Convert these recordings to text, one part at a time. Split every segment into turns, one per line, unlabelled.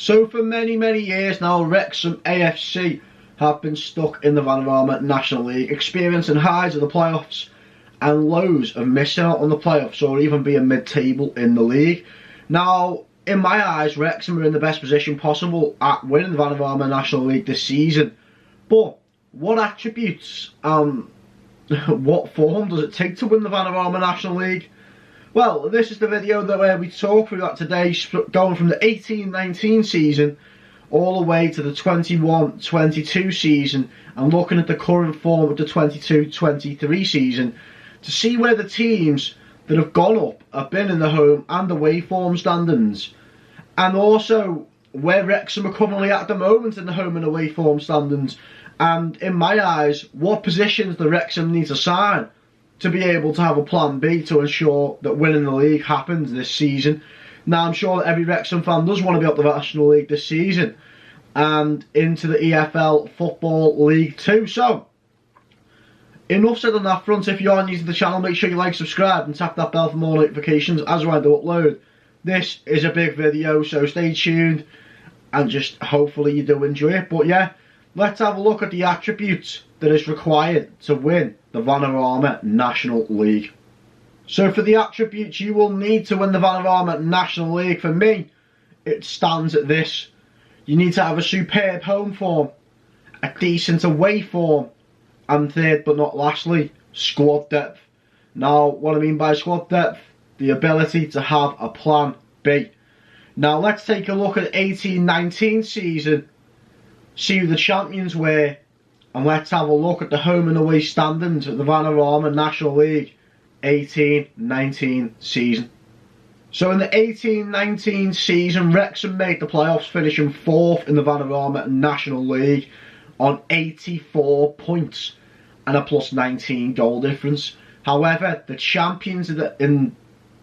So for many years now, Wrexham AFC have been stuck in the Vanarama National League, experiencing highs of the playoffs and lows of missing out on the playoffs or even being mid-table in the league. Now, in my eyes, Wrexham are in the best position possible at winning the Vanarama National League this season. But what attributes what form does it take to win the Vanarama National League? Well, this is the video where we talk through that today, going from the 18-19 season all the way to the 21-22 season and looking at the current form of the 22-23 season to see where the teams that have gone up have been in the home and away form standings, and also where Wrexham are currently at the moment in the home and away form standings, and in my eyes, what positions the Wrexham need to sign to be able to have a plan B to ensure that winning the league happens this season. Now, I'm sure that every Wrexham fan does want to be up the National League this season and into the EFL Football League 2. So, enough said on that front. If you are new to the channel, make sure you like, subscribe and tap that bell for more notifications as I do upload. This is a big video, so stay tuned and just hopefully you do enjoy it. But yeah, let's have a look at the attributes that is required to win the Vanarama National League. So for the attributes you will need to win the Vanarama National League, for me, it stands at this. You need to have a superb home form, a decent away form, and third but not lastly, squad depth. Now, what I mean by squad depth, the ability to have a plan B. Now, let's take a look at the 18-19 season, see who the champions were, and let's have a look at the home and away standings of the Vanarama National League 18-19 season. So in the 18-19 season, Wrexham made the playoffs, finishing 4th in the Vanarama National League on 84 points and a plus 19 goal difference. However, the champions in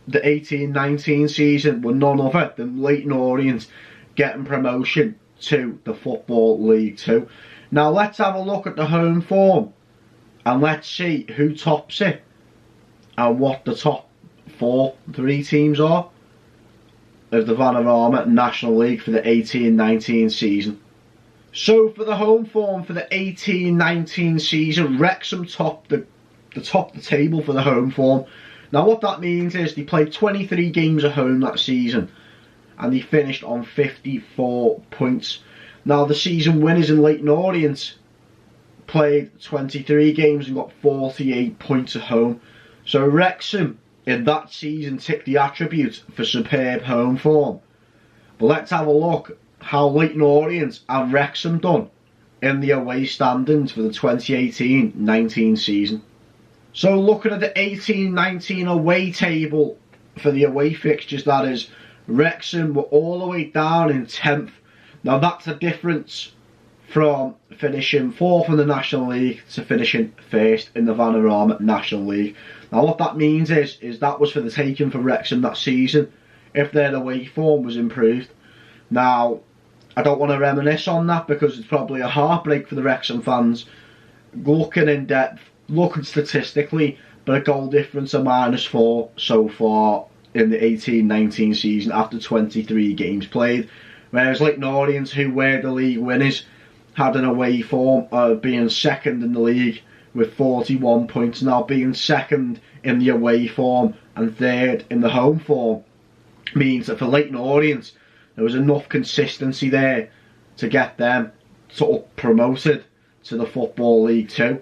the 18-19 season were none other than Leyton Orient, getting promotion to the Football League 2. Now let's have a look at the home form and let's see who tops it and what the top three teams are of the Vanarama National League for the 18-19 season. So for the home form for the 18-19 season, Wrexham topped the table for the home form. Now what that means is they played 23 games at home that season and they finished on 54 points. Now the season winners in Leyton Orient played 23 games and got 48 points at home. So Wrexham in that season ticked the attribute for superb home form. But let's have a look how Leyton Orient and Wrexham done in the away standings for the 2018-19 season. So looking at the 18-19 away table for the away fixtures, that is, Wrexham were all the way down in 10th. Now that's a difference from finishing 4th in the National League to finishing 1st in the Vanarama National League. Now what that means is that was for the taking for Wrexham that season if their away form was improved. Now, I don't want to reminisce on that because it's probably a heartbreak for the Wrexham fans. Looking in depth, looking statistically, but a goal difference of -4 so far in the 18-19 season after 23 games played. Whereas Leyton Orient, who were the league winners, had an away form of being 2nd in the league with 41 points, now being 2nd in the away form and 3rd in the home form, means that for Leyton Orient there was enough consistency there to get them sort of promoted to the Football League 2.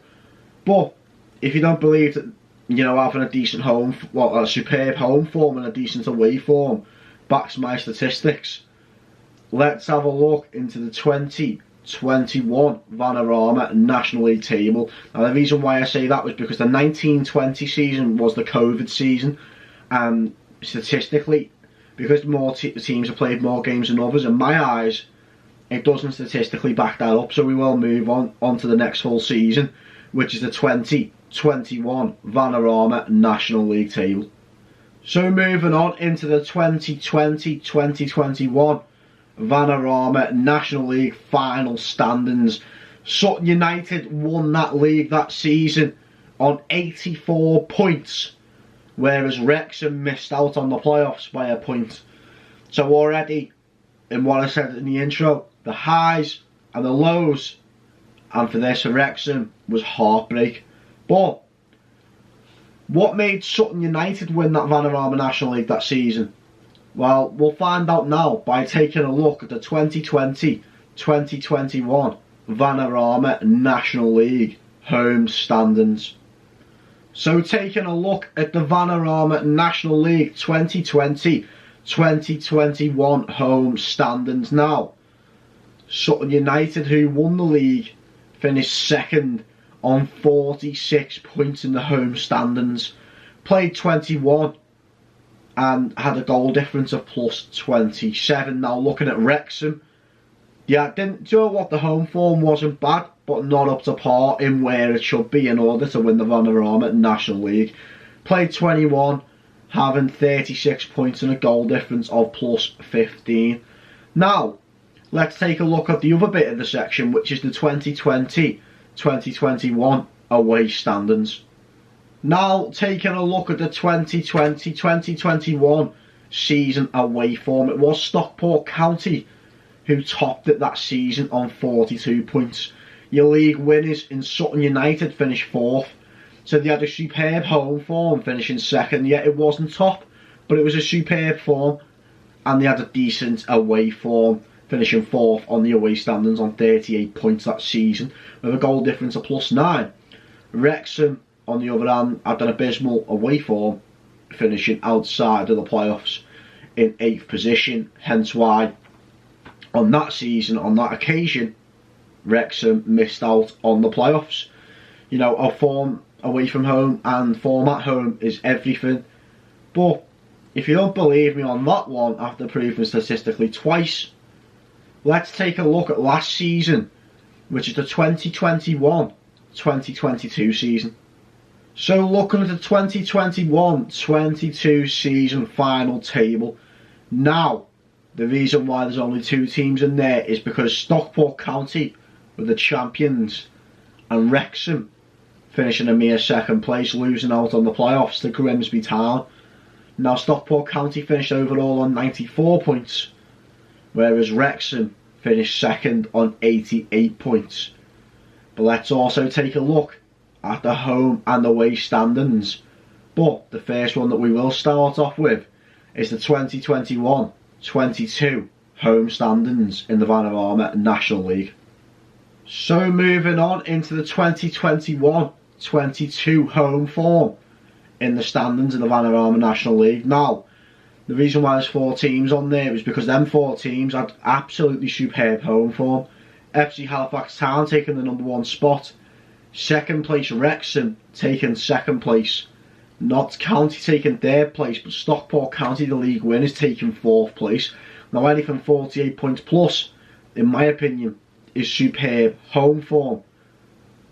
But if you don't believe that, you know, having a decent a superb home form and a decent away form backs my statistics, let's have a look into the 2021 Vanarama National League table. Now the reason why I say that was because the 19-20 season was the COVID season, and statistically, because more teams have played more games than others, in my eyes, it doesn't statistically back that up. So we will move on to the next full season, which is the 2021 Vanarama National League table. So moving on into the 2020-2021 Vanarama National League final standings. Sutton United won that league that season on 84 points, whereas Wrexham missed out on the playoffs by a point. So already in what I said in the intro, the highs and the lows, and for this, for Wrexham, was heartbreak. But what made Sutton United win that Vanarama National League that season? Well, we'll find out now by taking a look at the 2020-2021 Vanarama National League home standings. So taking a look at the Vanarama National League 2020-2021 home standings now. Sutton United, who won the league, finished second on 46 points in the home standings. Played 21 and had a goal difference of plus 27. Now looking at Wrexham, yeah, do you know what, the home form wasn't bad, but not up to par in where it should be in order to win the Vanarama National League. Played 21, having 36 points and a goal difference of plus 15. Now, let's take a look at the other bit of the section, which is the 2020-2021 away standings. Now, taking a look at the 2020-2021 season away form, it was Stockport County who topped it that season on 42 points. Your league winners in Sutton United finished 4th. So they had a superb home form, finishing 2nd. Yet it wasn't top, but it was a superb form. And they had a decent away form, finishing 4th on the away standings on 38 points that season, with a goal difference of plus 9. Wrexham, on the other hand, had an abysmal away form, finishing outside of the playoffs in 8th position. Hence why, on that season, on that occasion, Wrexham missed out on the playoffs. You know, a form away from home and form at home is everything. But if you don't believe me on that one, after proving statistically twice, let's take a look at last season, which is the 2021-2022 season. So looking at the 2021-22 season final table, now the reason why there's only 2 teams in there is because Stockport County were the champions and Wrexham finishing a mere 2nd place, losing out on the playoffs to Grimsby Town. Now Stockport County finished overall on 94 points, whereas Wrexham finished 2nd on 88 points. But let's also take a look at the home and away standings. But the first one that we will start off with is the 2021-22 home standings in the Vanarama National League. So moving on into the 2021-22 home form in the standings in the Vanarama National League. Now, the reason why there's 4 teams on there is because them 4 teams had absolutely superb home form. FC Halifax Town taking the #1 spot. 2nd place Wrexham taking 2nd place. Notts County taking 3rd place, but Stockport County, the league winners, taking 4th place. Now anything 48 points plus, in my opinion, is superb home form.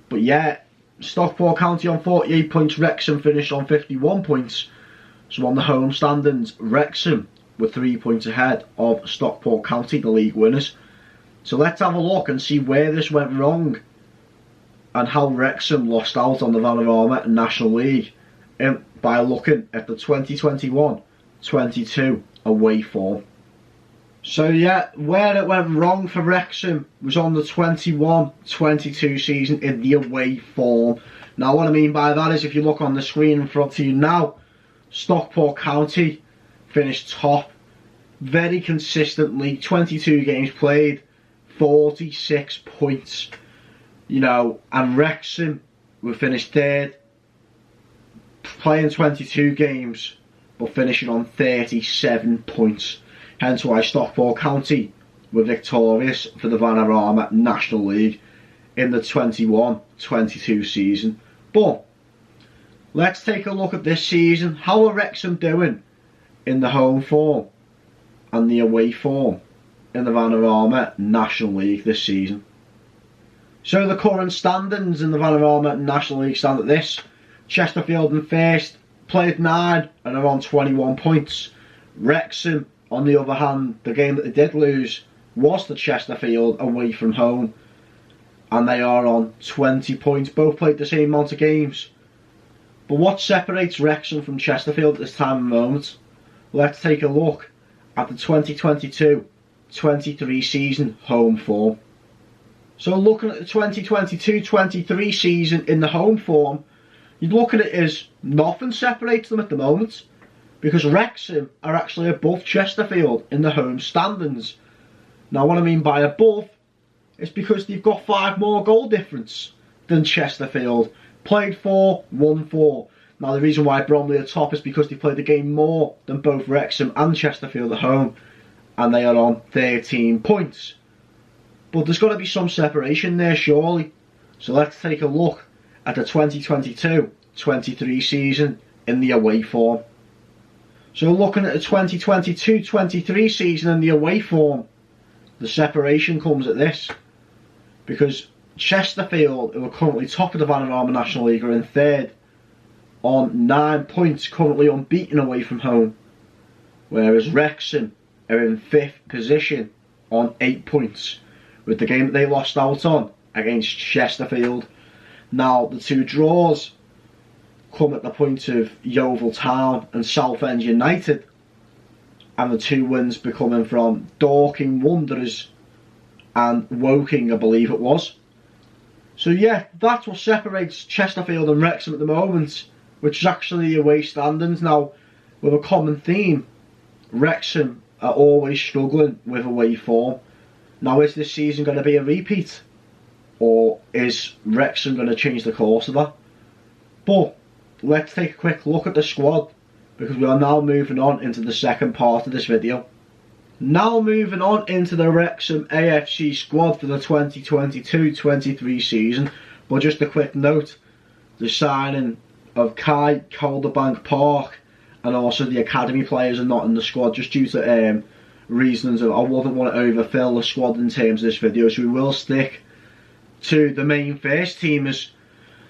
But yeah, Stockport County on 48 points, Wrexham finished on 51 points. So on the home standings, Wrexham were 3 points ahead of Stockport County, the league winners. So let's have a look and see where this went wrong and how Wrexham lost out on the Vanarama National League by looking at the 2021-22 away form. So yeah, where it went wrong for Wrexham was on the 21-22 season in the away form. Now what I mean by that is, if you look on the screen in front of you now, Stockport County finished top very consistently, 22 games played, 46 points. You know, and Wrexham were finished 3rd, playing 22 games, but finishing on 37 points. Hence why Stockport County were victorious for the Vanarama National League in the 21-22 season. But let's take a look at this season. How are Wrexham doing in the home form and the away form in the Vanarama National League this season? So the current standings in the Vanarama National League stand at this. Chesterfield in 1st, played 9 and are on 21 points. Wrexham, on the other hand, the game that they did lose was to Chesterfield away from home, and they are on 20 points. Both played the same amount of games. But what separates Wrexham from Chesterfield at this time and moment? Let's take a look at the 23 season home form. So looking at the 2022-23 season in the home form, you'd look at it as nothing separates them at the moment, because Wrexham are actually above Chesterfield in the home standings. Now what I mean by above is because they've got 5 more goal difference than Chesterfield. Played 4, won 4. Now the reason why Bromley are top is because they played the game more than both Wrexham and Chesterfield at home, and they are on 13 points. But there's got to be some separation there, surely. So let's take a look at the 2022-23 season in the away form. So looking at the 2022-23 season in the away form, the separation comes at this. Because Chesterfield, who are currently top of the Vanarama National League, are in 3rd on 9 points, currently unbeaten away from home. Whereas Wrexham are in 5th position on 8 points, with the game that they lost out on against Chesterfield. Now, the 2 draws come at the point of Yeovil Town and Southend United, and the 2 wins becoming from Dorking Wanderers and Woking, I believe it was. So yeah, that's what separates Chesterfield and Wrexham at the moment, which is actually the away standings. Now, with a common theme, Wrexham are always struggling with away form. Now, is this season going to be a repeat? Or is Wrexham going to change the course of that? But let's take a quick look at the squad, because we are now moving on into the second part of this video. Now moving on into the Wrexham AFC squad for the 2022-23 season. But just a quick note, the signing of Kai, Calderbank Park, and also the academy players are not in the squad, just due to reasons of I wouldn't want to overfill the squad in terms of this video, so we will stick to the main first teamers.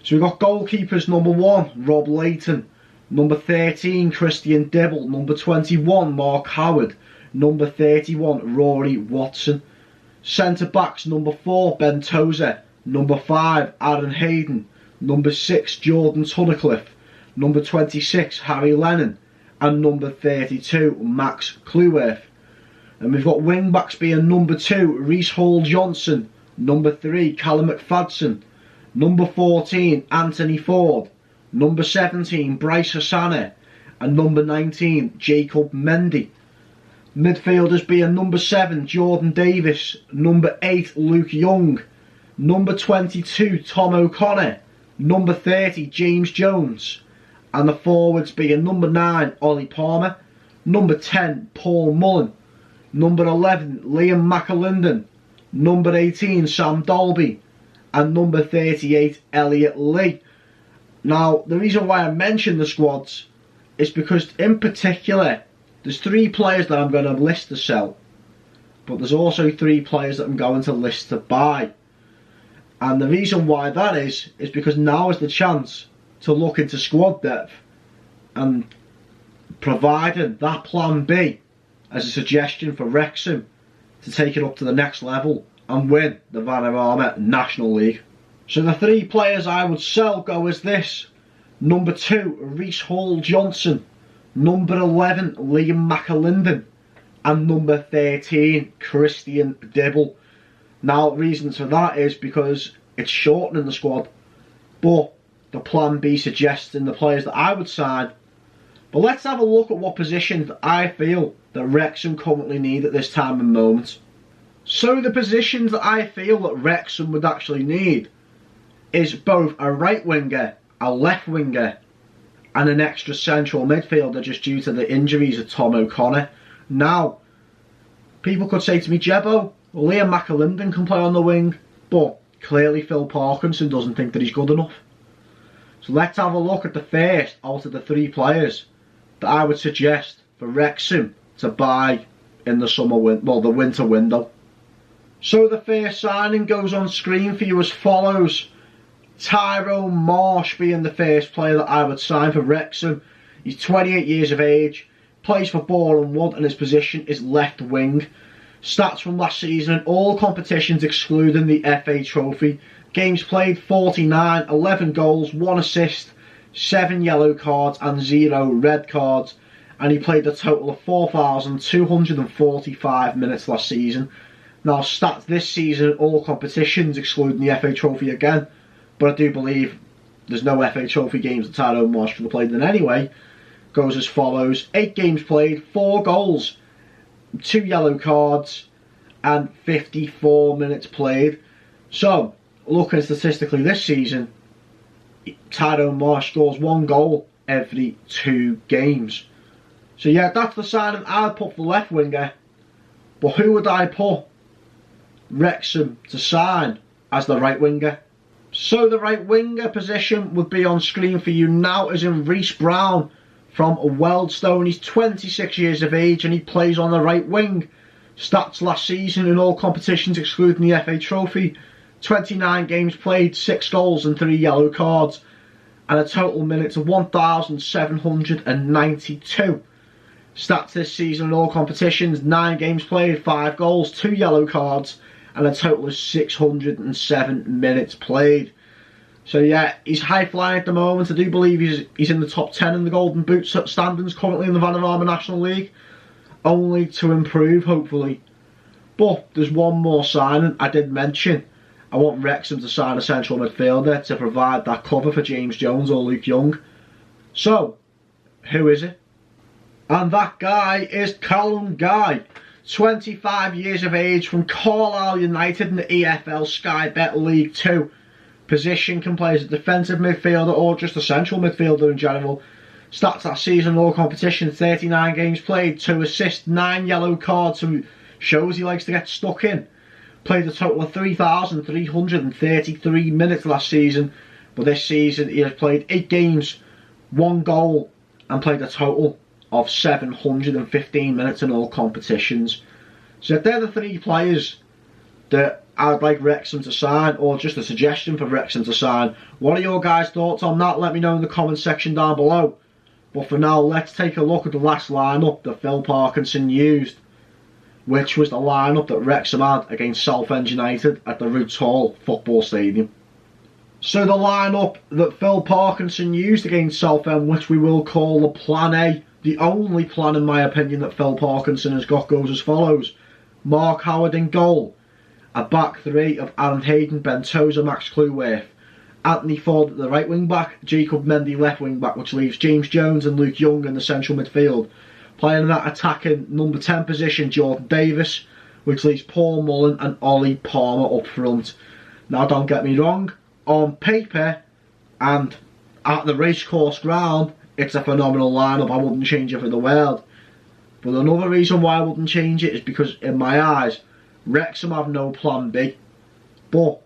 So we've got goalkeepers: number 1, Rob Layton; number 13, Christian Dibble; number 21, Mark Howard; number 31, Rory Watson. Centre backs: number 4, Ben Tozer; number 5, Aaron Hayden; number 6, Jordan Tunnicliffe; number 26, Harry Lennon; and number 32, Max Cluworth. And we've got wing backs being number 2, Reece Hall Johnson; number 3, Callum McFadden; number 14, Anthony Ford; number 17, Bryce Hassane; and number 19, Jacob Mendy. Midfielders being number 7, Jordan Davis; number 8, Luke Young; number 22, Tom O'Connor; number 30, James Jones; and the forwards being number 9, Ollie Palmer; number 10, Paul Mullen; number 11, Liam McAlinden; number 18, Sam Dolby; and number 38, Elliot Lee. Now, the reason why I mention the squads is because, in particular, there's 3 players that I'm going to list to sell, but there's also 3 players that I'm going to list to buy. And the reason why that is because now is the chance to look into squad depth and providing that plan B as a suggestion for Wrexham to take it up to the next level and win the Vanarama National League. So the 3 players I would sell go as this: number 2, Reece Hall Johnson; number 11, Liam McAlinden; and number 13, Christian Dibble. Now, reasons for that is because it's shortening the squad, but the plan B suggesting the players that I would sign. But let's have a look at what positions I feel that Wrexham currently need at this time and moment. So the positions that I feel that Wrexham would actually need is both a right winger, a left winger, and an extra central midfielder, just due to the injuries of Tom O'Connor. Now, people could say to me, Jebbo, Liam McAlinden can play on the wing, but clearly Phil Parkinson doesn't think that he's good enough. So let's have a look at the first out of the 3 players that I would suggest for Wrexham to buy in the the winter window. So the first signing goes on screen for you as follows: Tyrone Marsh being the first player that I would sign for Wrexham. He's 28 years of age, plays for Boreham Wood, and his position is left wing. Stats from last season in all competitions excluding the FA Trophy: games played 49, 11 goals, 1 assist, 7 yellow cards and 0 red cards. and he played a total of 4,245 minutes last season. Now, stats this season, all competitions, excluding the FA Trophy again, but I do believe there's no FA Trophy games that Tyrone Marsh should have played in anyway, goes as follows: 8 games played, 4 goals, 2 yellow cards, and 54 minutes played. So, looking statistically this season, Tyrone Marsh scores 1 goal every 2 games. So yeah, that's the signing I'd put for left winger. But who would I put Wrexham to sign as the right winger? So the right winger position would be on screen for you now, as in Reece Brown from Wealdstone. He's 26 years of age and he plays on the right wing. Stats last season in all competitions excluding the FA Trophy: 29 games played, 6 goals and 3 yellow cards, and a total minutes of 1,792. Stats this season in all competitions: 9 games played, 5 goals, 2 yellow cards, and a total of 607 minutes played. So yeah, he's high flying at the moment. I do believe he's in the top 10 in the Golden Boot standings currently in the Vanarama National League. Only to improve, hopefully. But there's one more signing I did mention. I want Wrexham to sign a central midfielder to provide that cover for James Jones or Luke Young. So, who is it? And that guy is Callum Guy, 25 years of age, from Carlisle United in the EFL Sky Bet League 2. Position can play as a defensive midfielder or just a central midfielder in general. Stats that season, all competitions: 39 games played, 2 assists, 9 yellow cards, so shows he likes to get stuck in. Played a total of 3,333 minutes last season, but this season he has played 8 games, 1 goal, and played a total of 715 minutes in all competitions. So they're the 3 players that I'd like Wrexham to sign, or just a suggestion for Wrexham to sign. What are your guys' thoughts on that? Let me know in the comments section down below. But for now, let's take a look at the last lineup that Phil Parkinson used, which was the lineup that Wrexham had against Southend United at the Roots Hall football stadium. So the lineup that Phil Parkinson used against Southend, which we will call the Plan A, the only plan in my opinion that Phil Parkinson has got, goes as follows: Mark Howard in goal, a back 3 of Aaron Hayden, Ben Tozer, Max Cleworth, Anthony Ford at the right wing back, Jacob Mendy left wing back, which leaves James Jones and Luke Young in the central midfield. Playing in that attacking number 10 position, Jordan Davis, which leaves Paul Mullen and Ollie Palmer up front. Now don't get me wrong, on paper and at the racecourse ground, it's a phenomenal lineup. I wouldn't change it for the world. But another reason why I wouldn't change it is because in my eyes, Wrexham have no plan B. But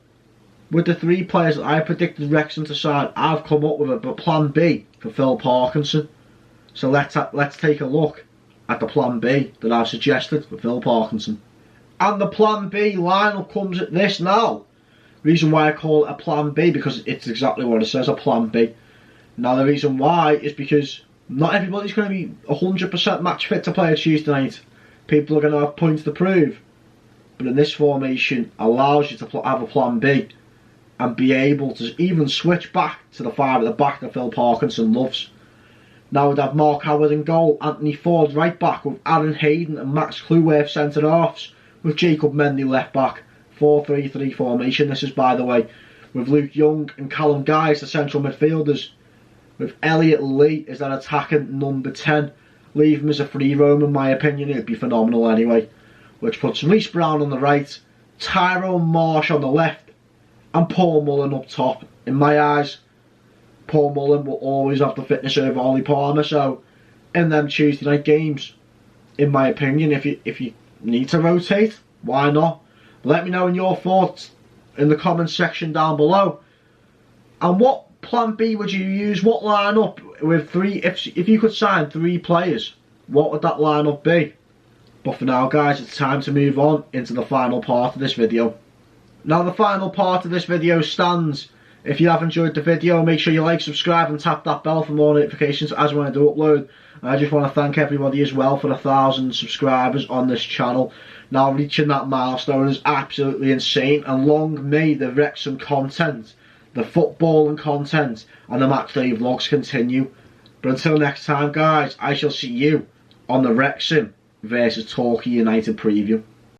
with the 3 players that I predicted Wrexham to sign, I've come up with a plan B for Phil Parkinson. So let's take a look at the plan B that I've suggested for Phil Parkinson. And the plan B lineup comes at this now. Reason why I call it a plan B, because it's exactly what it says, a plan B. Now the reason why is because not everybody's going to be 100% match fit to play a Tuesday night. People are going to have points to prove. But in this formation allows you to have a plan B and be able to even switch back to the 5 at the back that Phil Parkinson loves. Now we'd have Mark Howard in goal, Anthony Ford right back with Aaron Hayden and Max Cleworth centre halves, with Jacob Mendy left back. 4-3-3 formation this is, by the way, with Luke Young and Callum Guy as the central midfielders, with Elliot Lee as that attacking number 10. Leave him as a free roam, in my opinion, it'd be phenomenal anyway. Which puts Reece Brown on the right, Tyrone Marsh on the left, and Paul Mullen up top. In my eyes, Paul Mullen will always have the fitness over Ollie Palmer, so in them Tuesday night games, in my opinion, if you need to rotate, why not? Let me know in your thoughts in the comments section down below. And what plan B would you use? What lineup with 3? If you could sign 3 players, what would that lineup be? But for now, guys, it's time to move on into the final part of this video. Now the final part of this video stands. If you have enjoyed the video, make sure you like, subscribe and tap that bell for more notifications as when I do upload. And I just want to thank everybody as well for 1,000 subscribers on this channel. Now reaching that milestone is absolutely insane, and long may the Wrexham content, the footballing content and the matchday vlogs continue. But until next time, guys, I shall see you on the Wrexham versus Torquay United preview.